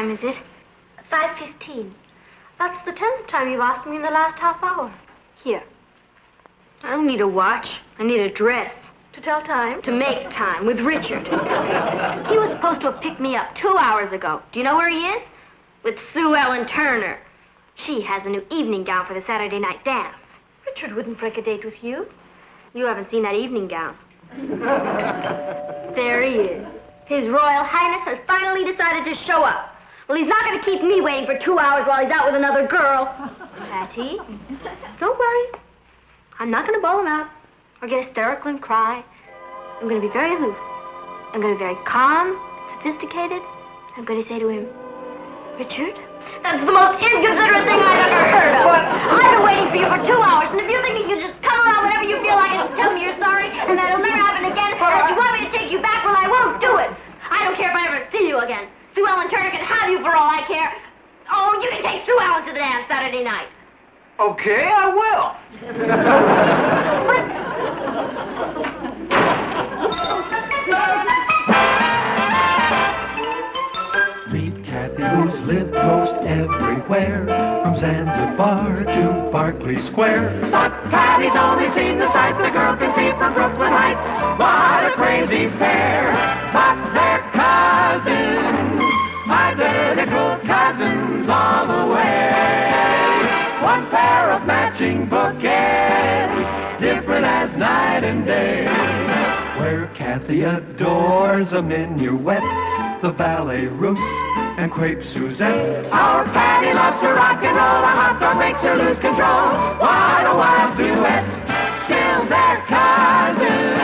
time is it? 5:15. That's the 10th time you've asked me in the last half hour. Here. I don't need a watch. I need a dress. To tell time? To make time with Richard. He was supposed to have picked me up 2 hours ago. Do you know where he is? With Sue Ellen Turner. She has a new evening gown for the Saturday night dance. Richard wouldn't break a date with you. You haven't seen that evening gown. There he is. His Royal Highness has finally decided to show up. Well, he's not going to keep me waiting for 2 hours while he's out with another girl. Patty, don't worry. I'm not going to bawl him out or get hysterical and cry. I'm going to be very aloof. I'm going to be very calm, sophisticated. I'm going to say to him, Richard, that's the most inconsiderate thing I've ever heard of. I've been waiting for you for 2 hours, and if you think you can just come around whenever you feel like it and tell me you're sorry and that it'll never happen again, and that you want me to take you back, well, I won't do it. I don't care if I ever see you again. Sue Ellen Turner can have you for all I care. Oh, you can take Sue Ellen to the dance Saturday night. Okay, I will. Meet Kathy, who's lived most everywhere, from Zanzibar to Berkeley Square. But Kathy's only seen the sights the girl can see from Brooklyn Heights. What a crazy pair! But they're cousins, identical cousins all the way. One pair of matching bouquets, different as night and day. Where Kathy adores a minuet, the ballet russe, and crepe Suzette. Our Patty loves to rock and roll, a hot dog makes her lose control. What a wild duet, still they're cousins,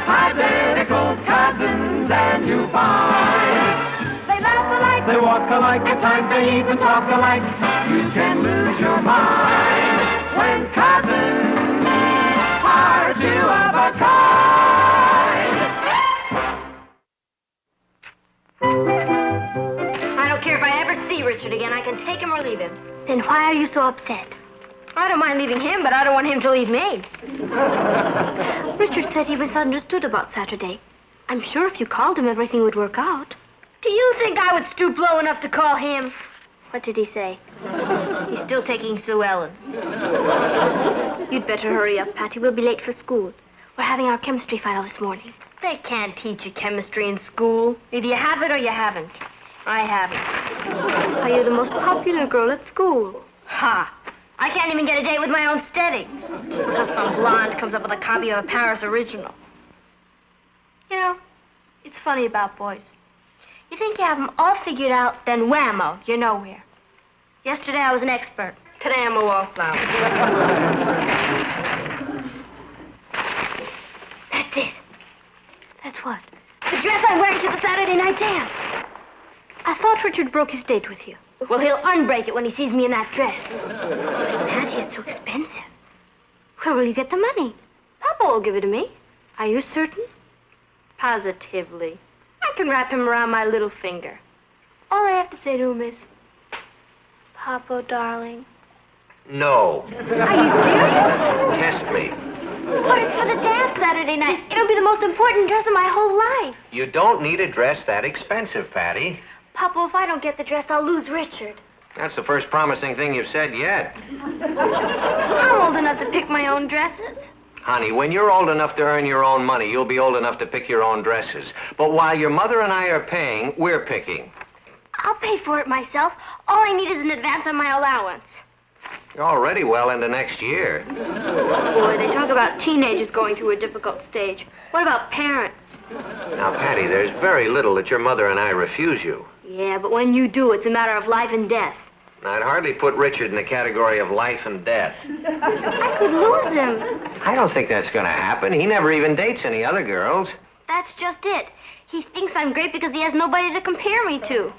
identical cousins, and you find they laugh alike, they walk alike, at times they even talk alike. You can lose your mind when cousins are two of a kind. I don't care if I ever see Richard again. I can take him or leave him. Then why are you so upset? I don't mind leaving him, but I don't want him to leave me. Richard says he misunderstood about Saturday. I'm sure if you called him, everything would work out. Do you think I would stoop low enough to call him? What did he say? He's still taking Sue Ellen. You'd better hurry up, Patty. We'll be late for school. We're having our chemistry final this morning. They can't teach you chemistry in school. Either you have it or you haven't. I haven't. Why, you're the most popular girl at school. Ha! I can't even get a date with my own steady. Just because some blonde comes up with a copy of a Paris original. You know, it's funny about boys. You think you have them all figured out, then whammo, you're nowhere. Yesterday I was an expert. Today I'm a wallflower. That's it. That's what? The dress I'm wearing to the Saturday night dance. I thought Richard broke his date with you. Well, he'll unbreak it when he sees me in that dress. But, Patty, it's so expensive. Where will you get the money? Papa will give it to me. Are you certain? Positively. I can wrap him around my little finger. All I have to say to him is, Papa, darling. No. Are you serious? Test me. But it's for the dance Saturday night. It'll be the most important dress of my whole life. You don't need a dress that expensive, Patty. Papa, if I don't get the dress, I'll lose Richard. That's the first promising thing you've said yet. I'm old enough to pick my own dresses. Honey, when you're old enough to earn your own money, you'll be old enough to pick your own dresses. But while your mother and I are paying, we're picking. I'll pay for it myself. All I need is an advance on my allowance. You're already well into next year. Boy, they talk about teenagers going through a difficult stage. What about parents? Now, Patty, there's very little that your mother and I refuse you. Yeah, but when you do, it's a matter of life and death. I'd hardly put Richard in the category of life and death. I could lose him. I don't think that's going to happen. He never even dates any other girls. That's just it. He thinks I'm great because he has nobody to compare me to.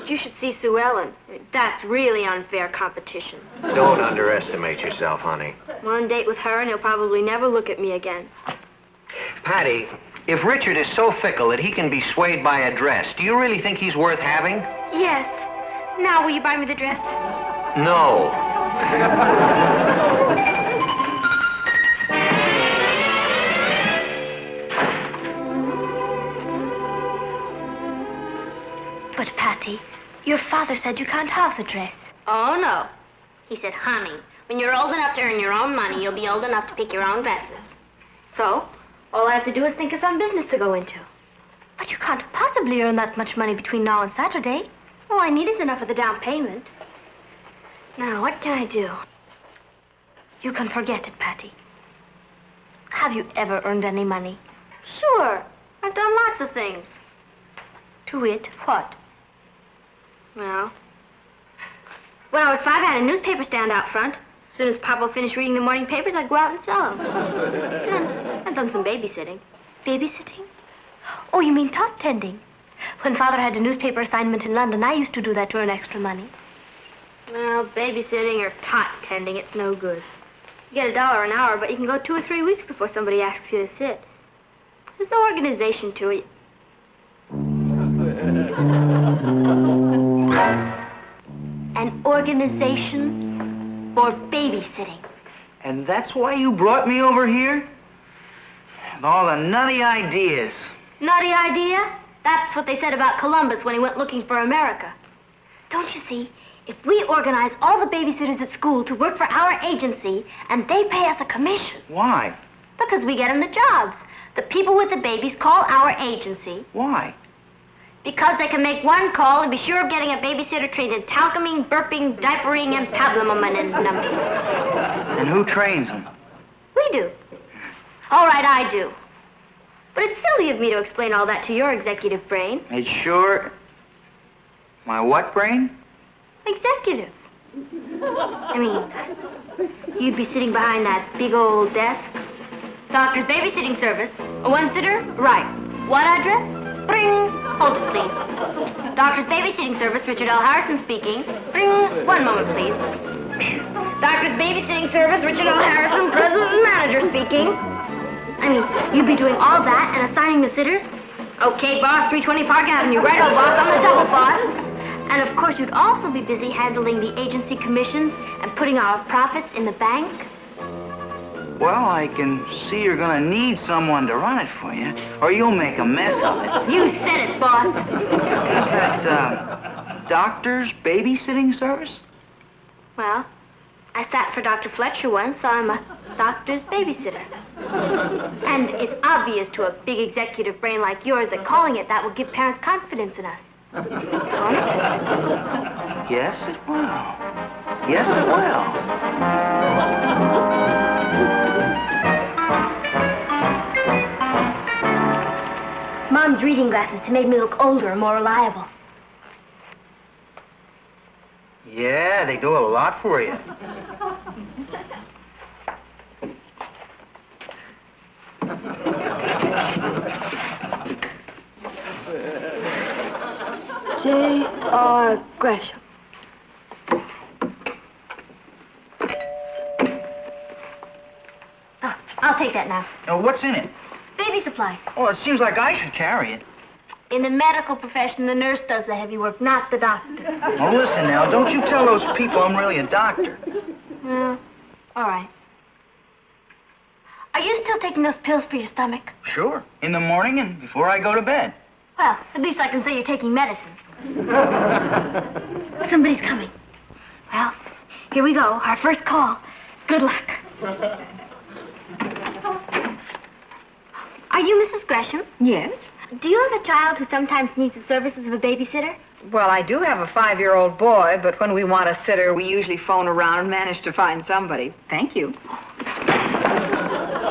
You should see Sue Ellen. That's really unfair competition. Don't underestimate yourself, honey. One date with her and he'll probably never look at me again. Patty, if Richard is so fickle that he can be swayed by a dress, do you really think he's worth having? Yes. Now, will you buy me the dress? No. But, Patty, Your father said you can't have the dress. Oh, no. He said, honey, when you're old enough to earn your own money, you'll be old enough to pick your own dresses. So, all I have to do is think of some business to go into. But you can't possibly earn that much money between now and Saturday. All I need is enough of the down payment. Now, what can I do? You can forget it, Patty. Have you ever earned any money? Sure. I've done lots of things. To wit, what? Well, when I was 5, I had a newspaper stand out front. As soon as Papa finished reading the morning papers, I'd go out and sell them. And I've done some babysitting. Babysitting? Oh, you mean tot tending? When Father had a newspaper assignment in London, I used to do that to earn extra money. Well, babysitting or tot tending, it's no good. You get $1 an hour, but you can go 2 or 3 weeks before somebody asks you to sit. There's no organization to it. An organization for babysitting. And that's why you brought me over here? All the nutty ideas. Nutty idea? That's what they said about Columbus when he went looking for America. Don't you see? If we organize all the babysitters at school to work for our agency, and they pay us a commission. Why? Because we get them the jobs. The people with the babies call our agency. Why? Because they can make one call and be sure of getting a babysitter trained in talcuming, burping, diapering, and pablumum. And who trains them? We do. All right, I do. But it's silly of me to explain all that to your executive brain. It's sure... My what brain? Executive. I mean, you'd be sitting behind that big old desk. Doctor's babysitting service. A one-sitter? Right. What address? Bring. Hold it, please. Doctor's babysitting service, Richard L. Harrison speaking. Bring. 1 moment, please. Doctor's babysitting service, Richard L. Harrison, president and manager speaking. I mean, you'd be doing all that and assigning the sitters? Okay, boss, 320 Park Avenue. Right, old boss, I'm the double boss. And of course, you'd also be busy handling the agency commissions and putting our profits in the bank. Well, I can see you're gonna need someone to run it for you, or you'll make a mess of it. You said it, boss. Is that, doctor's babysitting service? Well, I sat for Dr. Fletcher once, so I'm a doctor's babysitter. And it's obvious to a big executive brain like yours that calling it that will give parents confidence in us. Won't it? Yes, it will. Yes, it will. Mom's reading glasses to make me look older and more reliable. Yeah, they do a lot for you. J.R. Gresham. Oh, I'll take that now. Now, what's in it? Baby supplies. Oh, it seems like I should carry it. In the medical profession, the nurse does the heavy work, not the doctor. Oh, listen now, don't you tell those people I'm really a doctor. Well, all right. Are you still taking those pills for your stomach? Sure, in the morning and before I go to bed. Well, at least I can say you're taking medicine. Somebody's coming. Well, here we go, our first call. Good luck. Are you Mrs. Gresham? Yes? Do you have a child who sometimes needs the services of a babysitter? Well, I do have a 5-year-old boy, but when we want a sitter, we usually phone around and manage to find somebody. Thank you.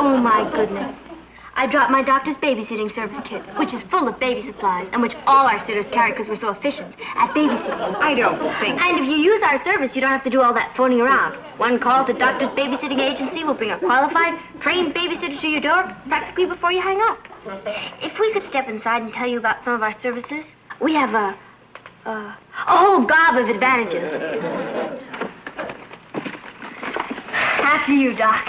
Oh, my goodness. I dropped my doctor's babysitting service kit, which is full of baby supplies, and which all our sitters carry because we're so efficient at babysitting. I don't think... And if you use our service, you don't have to do all that phoning around. One call to Doctor's Babysitting Agency will bring a qualified, trained babysitter to your door practically before you hang up. If we could step inside and tell you about some of our services, we have a whole gob of advantages. After you, Doc.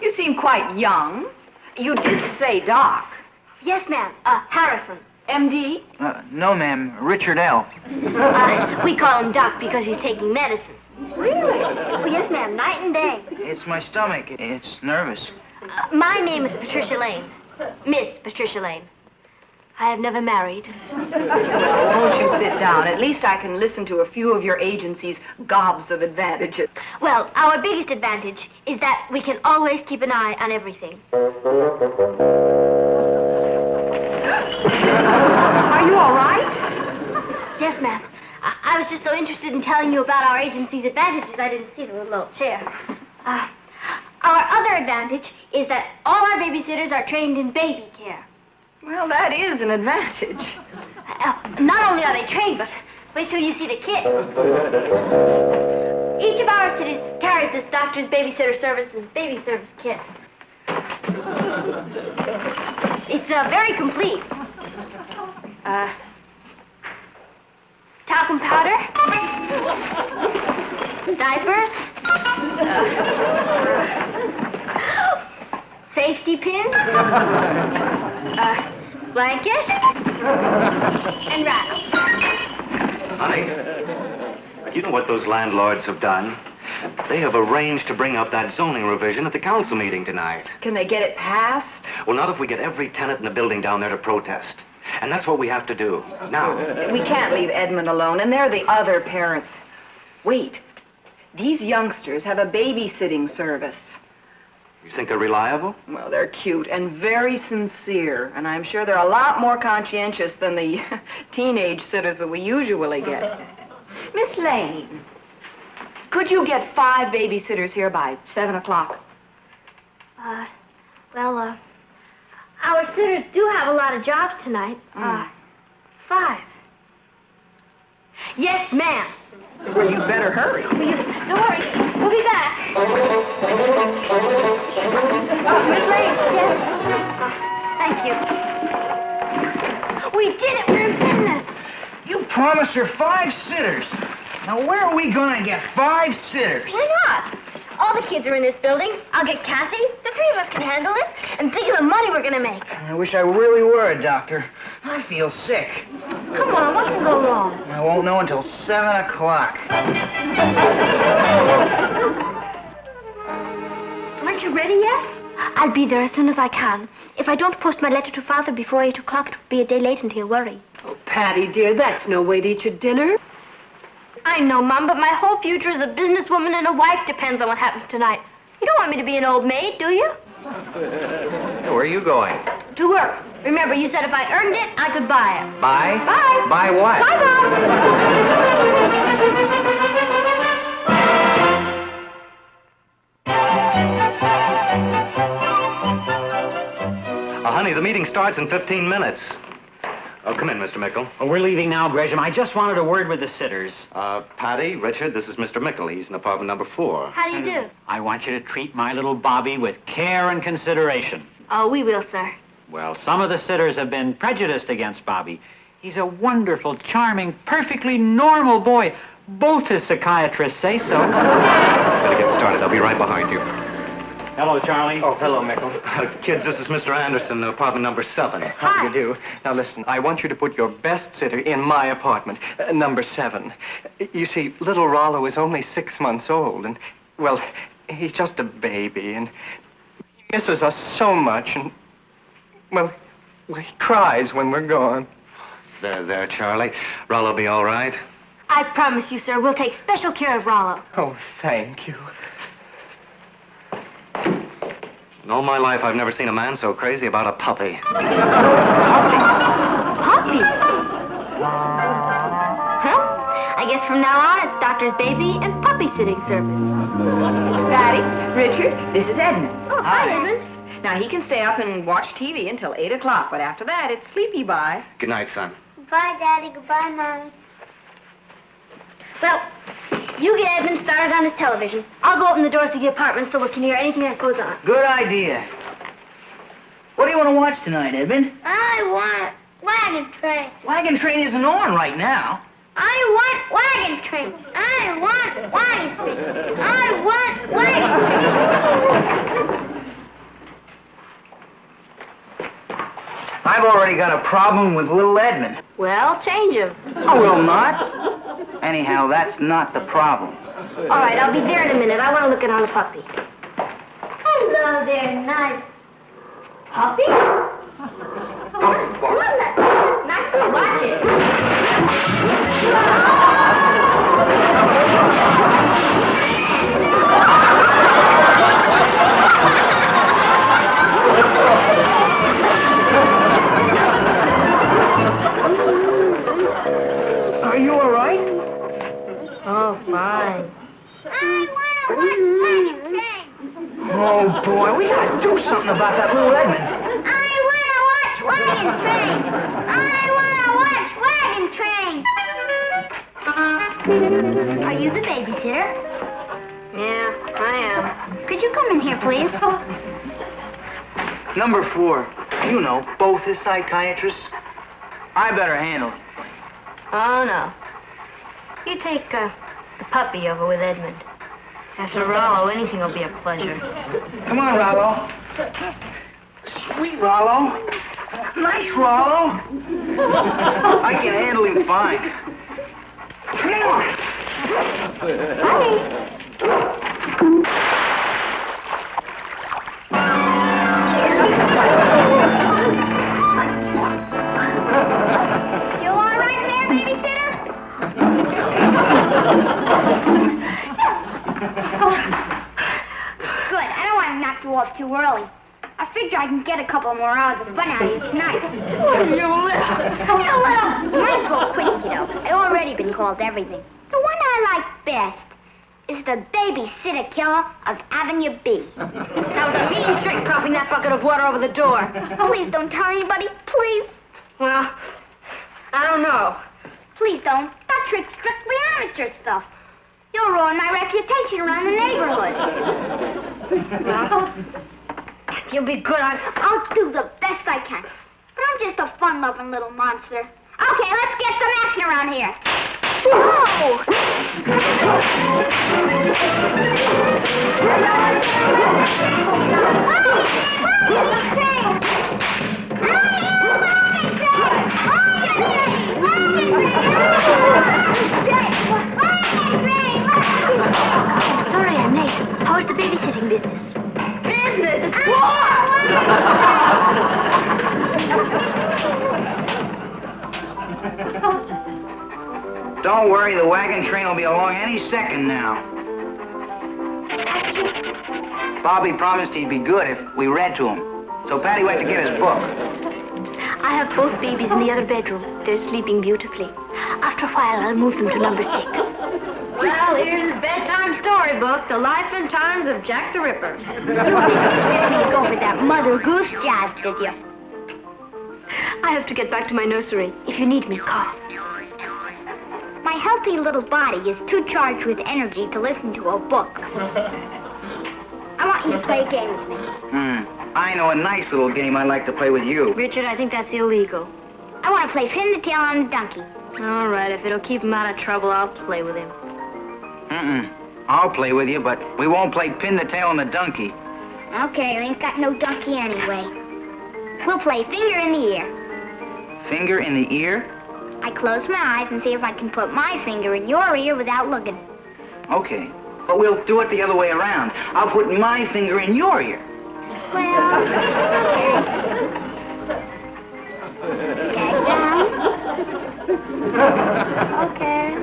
You seem quite young. You did say Doc. Yes, ma'am. Harrison. M.D.? No, ma'am, Richard L. We call him Doc because he's taking medicine. Really? Oh, yes, ma'am, night and day. It's my stomach. It's nervous. My name is Patricia Lane. Miss Patricia Lane. I have never married. Won't you sit down? At least I can listen to a few of your agency's gobs of advantages. Well, our biggest advantage is that we can always keep an eye on everything. Are you all right? Yes, ma'am. I was just so interested in telling you about our agency's advantages, I didn't see the little old chair. Our other advantage is that all our babysitters are trained in baby care. Well, that is an advantage. Not only are they trained, but wait till you see the kit. Each of our cities carries this Doctor's Babysitter Service's baby service kit. It's very complete. Talcum powder, diapers, safety pin, blanket, and rattles. Honey, you know what those landlords have done? They have arranged to bring up that zoning revision at the council meeting tonight. Can they get it passed? Well, not if we get every tenant in the building down there to protest. And that's what we have to do. Now. We can't leave Edmund alone, and they're the other parents. Wait. These youngsters have a babysitting service. You think they're reliable? Well, they're cute and very sincere, and I'm sure they're a lot more conscientious than the teenage sitters that we usually get. Miss Lane, could you get 5 babysitters here by 7 o'clock? Well, our sitters do have a lot of jobs tonight. 5. Yes, ma'am. Well, you better hurry. Don't worry. We'll be back. Miss Lane. Yes? Thank you. We did it. We're in business. You promised her 5 sitters. Now, where are we going to get 5 sitters? Why not? All the kids are in this building. I'll get Kathy. The 3 of us can handle it. And think of the money we're going to make. I wish I really were a doctor. I feel sick. Come on, what can go wrong? I won't know until 7 o'clock. Aren't you ready yet? I'll be there as soon as I can. If I don't post my letter to Father before 8 o'clock, it'll be a day late and he'll worry. Oh, Patty, dear, that's no way to eat your dinner. I know, Mom, but my whole future as a businesswoman and a wife depends on what happens tonight. You don't want me to be an old maid, do you? Where are you going? To work. Remember, you said if I earned it, I could buy it. Buy? Bye. Buy what? Bye, Mom. Honey, the meeting starts in 15 minutes. Oh, come in, Mr. Mickle. Well, we're leaving now, Gresham. I just wanted a word with the sitters. Patty, Richard, this is Mr. Mickle. He's in apartment number 4. How do you do? I want you to treat my little Bobby with care and consideration. Oh, we will, sir. Well, some of the sitters have been prejudiced against Bobby. He's a wonderful, charming, perfectly normal boy. Both his psychiatrists say so. Gotta get started. I'll be right behind you. Hello, Charlie. Oh, hello, Mickle. Kids, this is Mr. Anderson, apartment number 7. How do you do? Now, listen, I want you to put your best sitter in my apartment, number 7. You see, little Rollo is only 6 months old, and, well, he's just a baby, and he misses us so much, and, well, he cries when we're gone. There, Charlie. Rollo'll be all right. I promise you, sir, we'll take special care of Rollo. Oh, thank you. In all my life, I've never seen a man so crazy about a puppy. Puppy? Huh? I guess from now on, it's Doctor's baby and puppy sitting service. Patty, Richard, this is Edmund. Oh, hi, Edmund. Now, he can stay up and watch TV until 8 o'clock, but after that, it's sleepy bye. Good night, son. Goodbye, Daddy. Goodbye, Mommy. Well, you get Edmund started on his television. I'll go open the doors to the apartment so we can hear anything that goes on. Good idea. What do you want to watch tonight, Edmund? I want Wagon Train. Wagon Train isn't on right now. I want Wagon Train. I want Wagon Train. I want Wagon Train. I've already got a problem with little Edmund. Well, change him. I will not. Anyhow, that's not the problem. All right, I'll be there in a minute. I want to look at our puppy. Hello there, nice puppy. Come on, Oh, boy, we gotta do something about that little Edmund. I wanna watch Wagon Train! I wanna watch Wagon Train! Are you the babysitter? Yeah, I am. Could you come in here, please? Number 4. You know, both his psychiatrists. I better handle it. Oh, no. You take the puppy over with Edmund. After Rollo, anything will be a pleasure. Come on, Rollo. Sweet Rollo. Nice Rollo. I can handle him fine. Come on. Honey. You all right there, babysitter? Good. I don't want to knock you off too early. I figure I can get a couple more hours of fun out of you tonight. You little. Might as well quit, kiddo. I've already been called everything. The one I like best is the babysitter killer of Avenue B. That was a mean trick, dropping that bucket of water over the door. Please don't tell anybody, please. Well, I don't know. Please don't. That trick's strictly amateur stuff. You'll ruin my reputation around the neighborhood. Well, you'll be good on... I'll do the best I can. But I'm just a fun-loving little monster. Okay, let's get some action around here. Whoa! Sorry I'm late. How's the babysitting business? Business? Don't worry, the wagon train will be along any second now. Bobby promised he'd be good if we read to him. So Patty went to get his book. I have both babies in the other bedroom. They're sleeping beautifully. After a while, I'll move them to number 6. Well, here's his bedtime storybook, The Life and Times of Jack the Ripper. You didn't go for that Mother Goose jazz, did you? I have to get back to my nursery. If you need me, call. My healthy little body is too charged with energy to listen to a book. I want you to play a game with me. I know a nice little game I'd like to play with you. Richard, I think that's illegal. I want to play Pin the Tail on the Donkey. All right, if it'll keep him out of trouble, I'll play with him. I'll play with you, but we won't play Pin the Tail on the Donkey. Okay, you ain't got no donkey anyway. We'll play Finger in the Ear. Finger in the ear? I close my eyes and see if I can put my finger in your ear without looking. Okay, but we'll do it the other way around. I'll put my finger in your ear. Well, okay.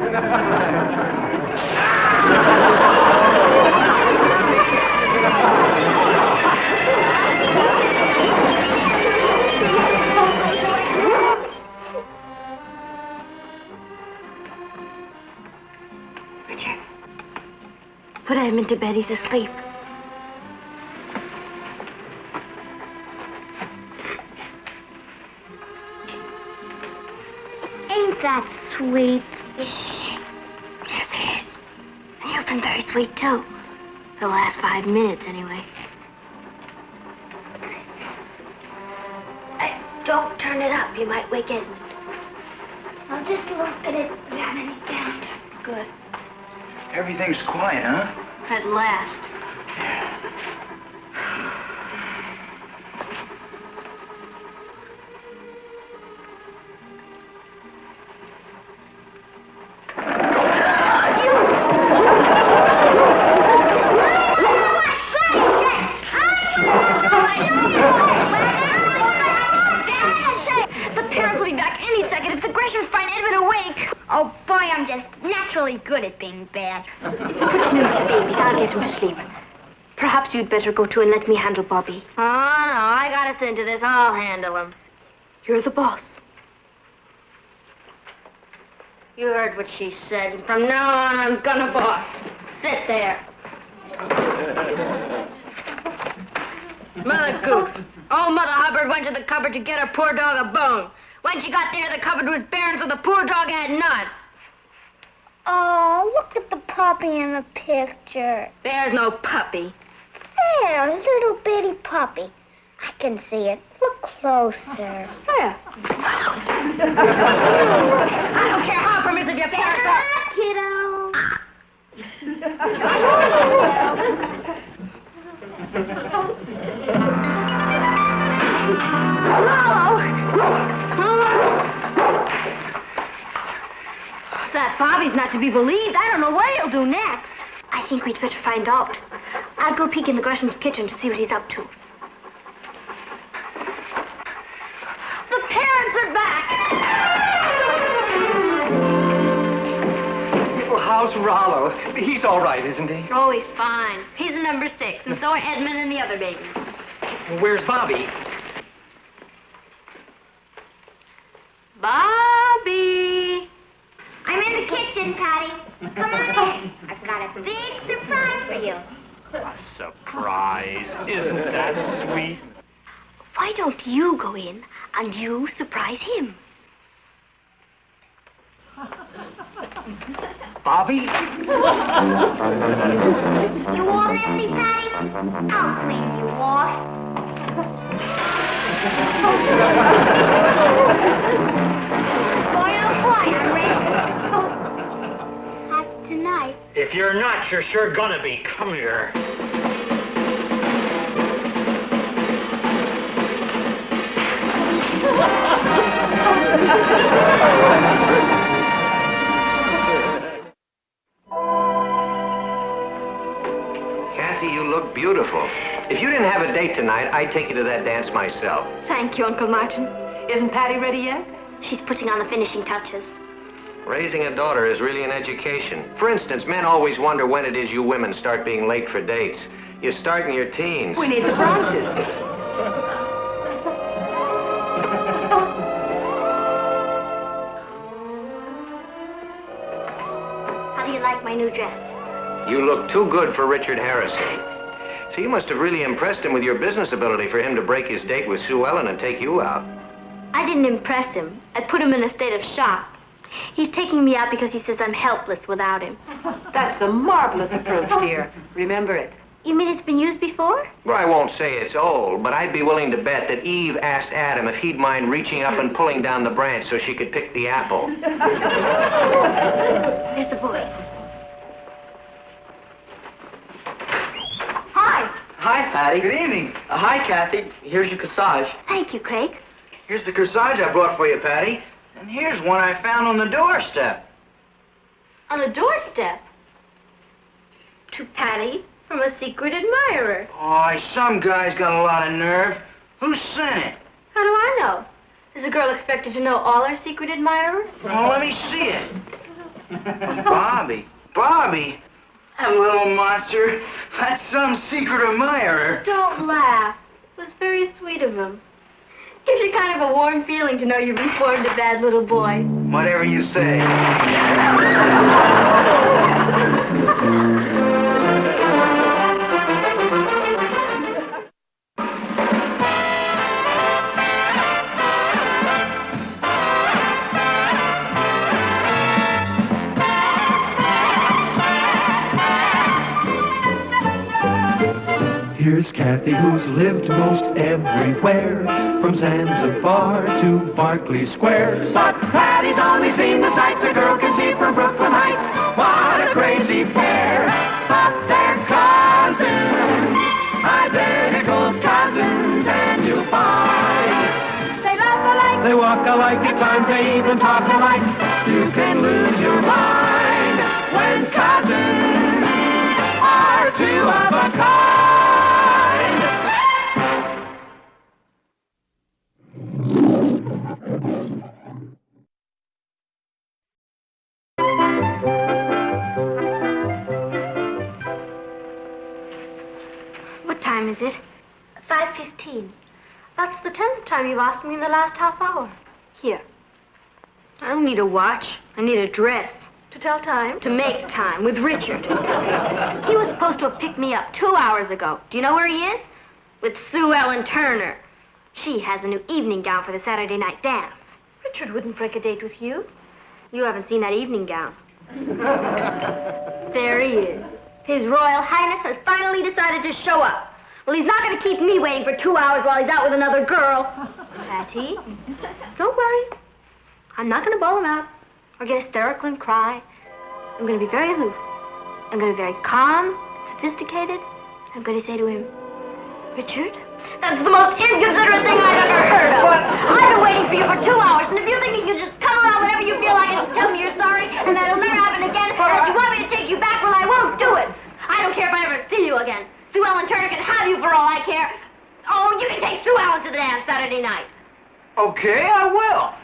Richard, put him into bed. He's asleep. Ain't that sweet? Shh. Yes, it is. And you've been very sweet, too. The last 5 minutes, anyway. Don't turn it up. You might wake Edmund. I'll just look at it without any sound. Good. Everything's quiet, huh? At last. Oh, boy, I'm just naturally good at being bad. Put him in the babies. I'll get him to sleep. Perhaps you'd better go too and let me handle Bobby. Oh, no, I got us into this. I'll handle him. You're the boss. You heard what she said. From now on, I'm gonna boss. Sit there. Mother Goose. Old Mother Hubbard went to the cupboard to get her poor dog a bone. When she got there, the cupboard was bare, and so the poor dog had none. Oh, look at the puppy in the picture. There's no puppy. There, a little bitty puppy. I can see it. Look closer. Where? I don't care how permissive your parents are. Kiddo. That Bobby's not to be believed. I don't know what he'll do next. I think we'd better find out. I'll go peek in the Gresham's kitchen to see what he's up to. The parents are back. Well, how's Rollo? He's all right, isn't he? Oh, he's fine. He's a number 6, and so are Edmund and the other babies. Where's Bobby? Bobby! I'm in the kitchen, Patty. Come on in. I've got a big surprise for you. A surprise. Isn't that sweet? Why don't you go in and you surprise him? Bobby? You all messy, Patty? I'll clean you off. Boy, oh boy, I'm ready. Not tonight. If you're not, you're sure gonna be. Come here. Kathy, you look beautiful. If you didn't have a date tonight, I'd take you to that dance myself. Thank you, Uncle Martin. Isn't Patty ready yet? She's putting on the finishing touches. Raising a daughter is really an education. For instance, men always wonder when it is you women start being late for dates. You start in your teens. We need to practice. How do you like my new dress? You look too good for Richard Harrison. So you must have really impressed him with your business ability for him to break his date with Sue Ellen and take you out. I didn't impress him. I put him in a state of shock. He's taking me out because he says I'm helpless without him. That's a marvelous approach, dear. Remember it. You mean it's been used before? Well, I won't say it's old, but I'd be willing to bet that Eve asked Adam if he'd mind reaching up and pulling down the branch so she could pick the apple. There's the boy. Hi. Hi, Patty. Good evening. Hi, Kathy. Here's your corsage. Thank you, Craig. Here's the corsage I brought for you, Patty. And here's one I found on the doorstep. On the doorstep. To Patty from a secret admirer. Oh, some guy's got a lot of nerve. Who sent it? How do I know? Is a girl expected to know all her secret admirers? Well, let me see it. Bobby. Bobby? That little monster. That's some secret admirer. Don't laugh. It was very sweet of him. Gives you kind of a warm feeling to know you reformed a bad little boy. Whatever you say. Here's Kathy, who's lived most everywhere, from Zanzibar to Berkeley Square. But Patty's only seen the sights a girl can see from Brooklyn Heights. What a crazy pair, but they're cousins, identical cousins, and you'll find they laugh alike, They walk alike, at times they even talk alike. You can lose your mind when cousins are two of a kind. What time is it? 5:15. That's the 10th time you've asked me in the last half hour. Here. I don't need a watch. I need a dress. To tell time? To make time with Richard. He was supposed to have picked me up 2 hours ago. Do you know where he is? with Sue Ellen Turner. She has a new evening gown for the Saturday night dance. Richard wouldn't break a date with you. You haven't seen that evening gown. There he is. His Royal Highness has finally decided to show up. Well, he's not going to keep me waiting for 2 hours while he's out with another girl. Patty, don't worry. I'm not going to bawl him out or get hysterical and cry. I'm going to be very aloof. I'm going to be very calm, sophisticated. I'm going to say to him, Richard, that's the most inconsiderate thing I've ever heard of. I've been waiting for you for 2 hours, and if you think you can just come around whenever you feel like it and tell me you're sorry, and that'll never happen again, and that you want me to take you back, well, I won't do it. I don't care if I ever see you again. Sue Ellen Turner can have you for all I care. Oh, you can take Sue Ellen to the dance Saturday night. Okay, I will.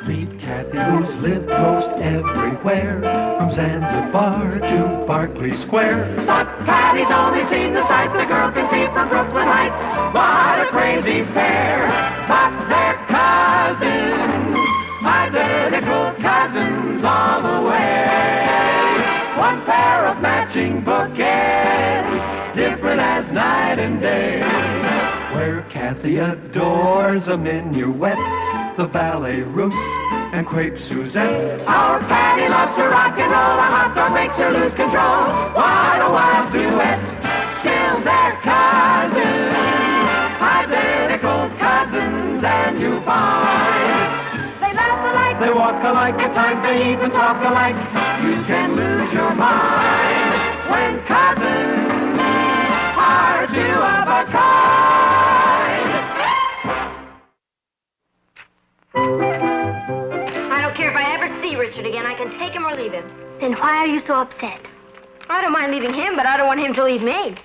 Meet Kathy, who's lived most everywhere, from Zanzibar to Berkeley Square. But Patty's only seen the sights the girl can see from Brooklyn Heights. What a crazy pair, but they're cousins, identical cousins all the way. One pair of matching bookends, different as night and day. Where Kathy adores a minuet, the ballet russe, and crepe Suzette. Our Patty loves to rock and roll, a hot dog makes her lose control. What a wild duet, still they're cousins, identical cousins, and you find they laugh alike, they walk alike, at times they even talk alike. You can lose your mind when cousins are two of a kind. I don't care if I ever see Richard again. I can take him or leave him. Then why are you so upset? I don't mind leaving him, but I don't want him to leave me.